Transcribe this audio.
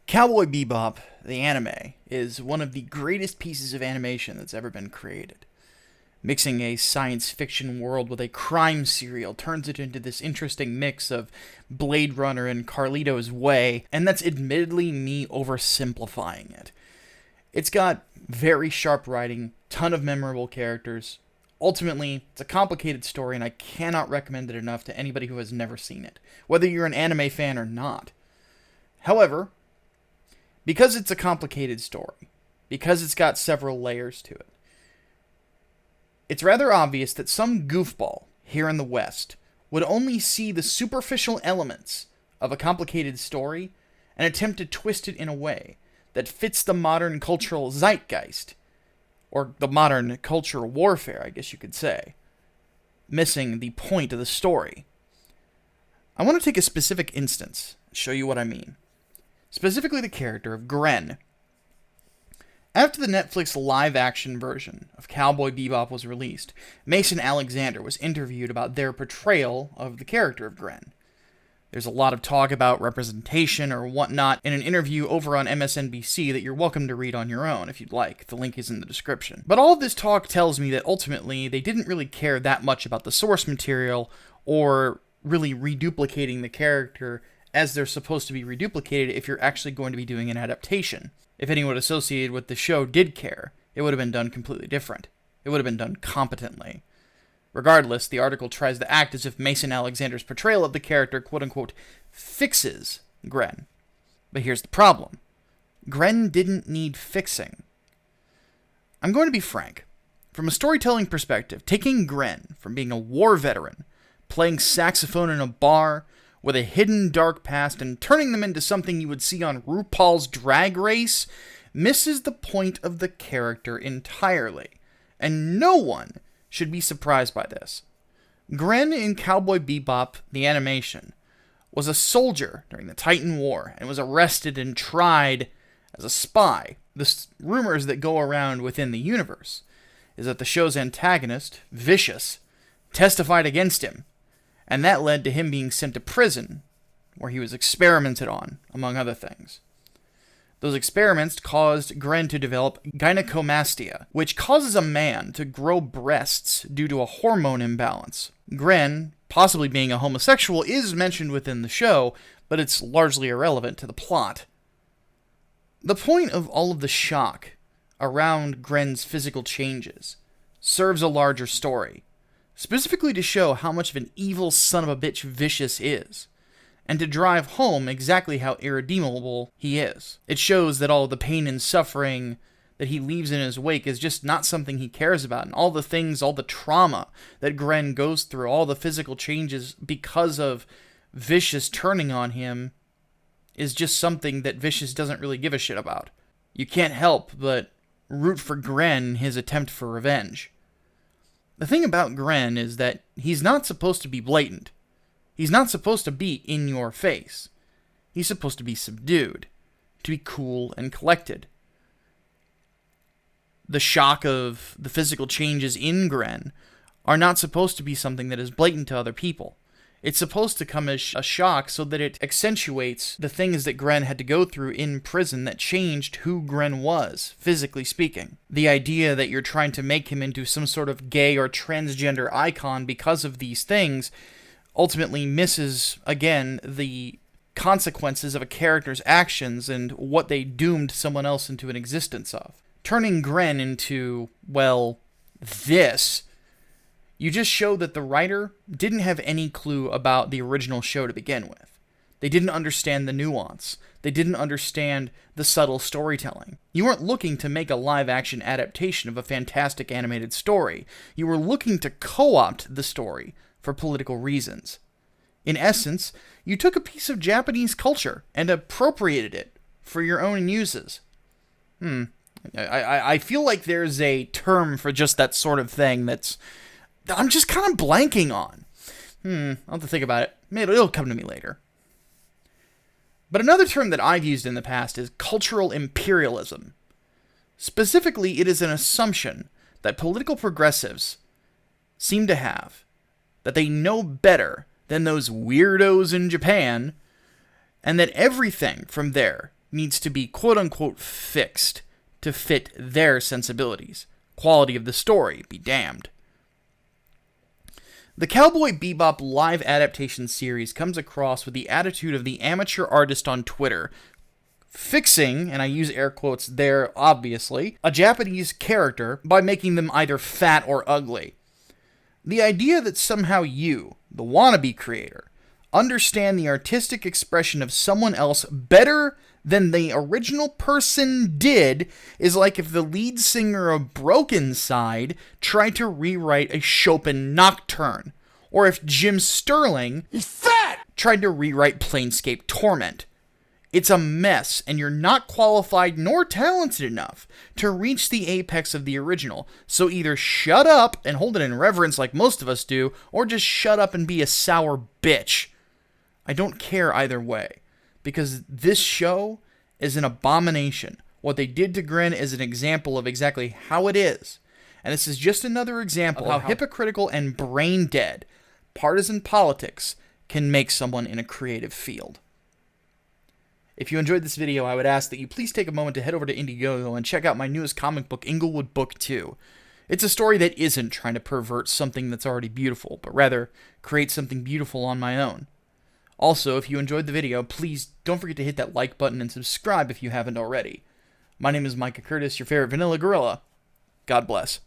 Cowboy Bebop, the anime, is one of the greatest pieces of animation that's ever been created. Mixing a science fiction world with a crime serial turns it into this interesting mix of Blade Runner and Carlito's Way, and that's admittedly me oversimplifying it. It's got very sharp writing, ton of memorable characters. Ultimately, it's a complicated story, and I cannot recommend it enough to anybody who has never seen it, whether you're an anime fan or not. However, because it's a complicated story, because it's got several layers to it, it's rather obvious that some goofball here in the West would only see the superficial elements of a complicated story and attempt to twist it in a way that fits the modern cultural zeitgeist, or the modern cultural warfare, I guess you could say, missing the point of the story. I want to take a specific instance and show you what I mean. Specifically the character of Gren. After the Netflix live-action version of Cowboy Bebop was released, Mason Alexander was interviewed about their portrayal of the character of Gren. There's a lot of talk about representation or whatnot in an interview over on MSNBC that you're welcome to read on your own if you'd like. The link is in the description. But all of this talk tells me that ultimately they didn't really care that much about the source material or really reduplicating the character as they're supposed to be reduplicated if you're actually going to be doing an adaptation. If anyone associated with the show did care, it would have been done completely different. It would have been done competently. Regardless, the article tries to act as if Mason Alexander's portrayal of the character, quote-unquote, fixes Gren. But here's the problem. Gren didn't need fixing. I'm going to be frank. From a storytelling perspective, taking Gren from being a war veteran, playing saxophone in a bar, with a hidden dark past, and turning them into something you would see on RuPaul's Drag Race, misses the point of the character entirely. And no one should be surprised by this. Gren in Cowboy Bebop, the animation, was a soldier during the Titan War, and was arrested and tried as a spy. The rumors that go around within the universe is that the show's antagonist, Vicious, testified against him, and that led to him being sent to prison, where he was experimented on, among other things. Those experiments caused Gren to develop gynecomastia, which causes a man to grow breasts due to a hormone imbalance. Gren, possibly being a homosexual, is mentioned within the show, but it's largely irrelevant to the plot. The point of all of the shock around Gren's physical changes serves a larger story, specifically to show how much of an evil son of a bitch Vicious is, and to drive home exactly how irredeemable he is. It shows that all the pain and suffering that he leaves in his wake is just not something he cares about, and all the things, all the trauma that Gren goes through, all the physical changes because of Vicious turning on him, is just something that Vicious doesn't really give a shit about. You can't help but root for Gren in his attempt for revenge. The thing about Gren is that he's not supposed to be blatant. He's not supposed to be in your face. He's supposed to be subdued, to be cool and collected. The shock of the physical changes in Gren are not supposed to be something that is blatant to other people. It's supposed to come as a shock so that it accentuates the things that Gren had to go through in prison that changed who Gren was, physically speaking. The idea that you're trying to make him into some sort of gay or transgender icon because of these things ultimately misses, again, the consequences of a character's actions and what they doomed someone else into an existence of. Turning Gren into, well, this, you just show that the writer didn't have any clue about the original show to begin with. They didn't understand the nuance. They didn't understand the subtle storytelling. You weren't looking to make a live-action adaptation of a fantastic animated story. You were looking to co-opt the story for political reasons. In essence, you took a piece of Japanese culture and appropriated it for your own uses. I feel like there's a term for just that sort of thing that I'm just kind of blanking on. I'll have to think about it. Maybe it'll come to me later. But another term that I've used in the past is cultural imperialism. Specifically, it is an assumption that political progressives seem to have, that they know better than those weirdos in Japan, and that everything from there needs to be quote-unquote fixed to fit their sensibilities. Quality of the story be damned. The Cowboy Bebop live adaptation series comes across with the attitude of the amateur artist on Twitter, fixing, and I use air quotes there obviously, a Japanese character by making them either fat or ugly. The idea that somehow you, the wannabe creator, understand the artistic expression of someone else better than the original person did is like if the lead singer of Broken Side tried to rewrite a Chopin nocturne, or if Jim Sterling tried to rewrite Planescape Torment. It's a mess, and you're not qualified nor talented enough to reach the apex of the original, so either shut up and hold it in reverence like most of us do, or just shut up and be a sour bitch. I don't care either way, because this show is an abomination. What they did to Gren is an example of exactly how it is, and this is just another example of how hypocritical and brain-dead partisan politics can make someone in a creative field. If you enjoyed this video, I would ask that you please take a moment to head over to Indiegogo and check out my newest comic book, Englewood Book 2. It's a story that isn't trying to pervert something that's already beautiful, but rather create something beautiful on my own. Also, if you enjoyed the video, please don't forget to hit that like button and subscribe if you haven't already. My name is Micah Curtis, your favorite vanilla gorilla. God bless.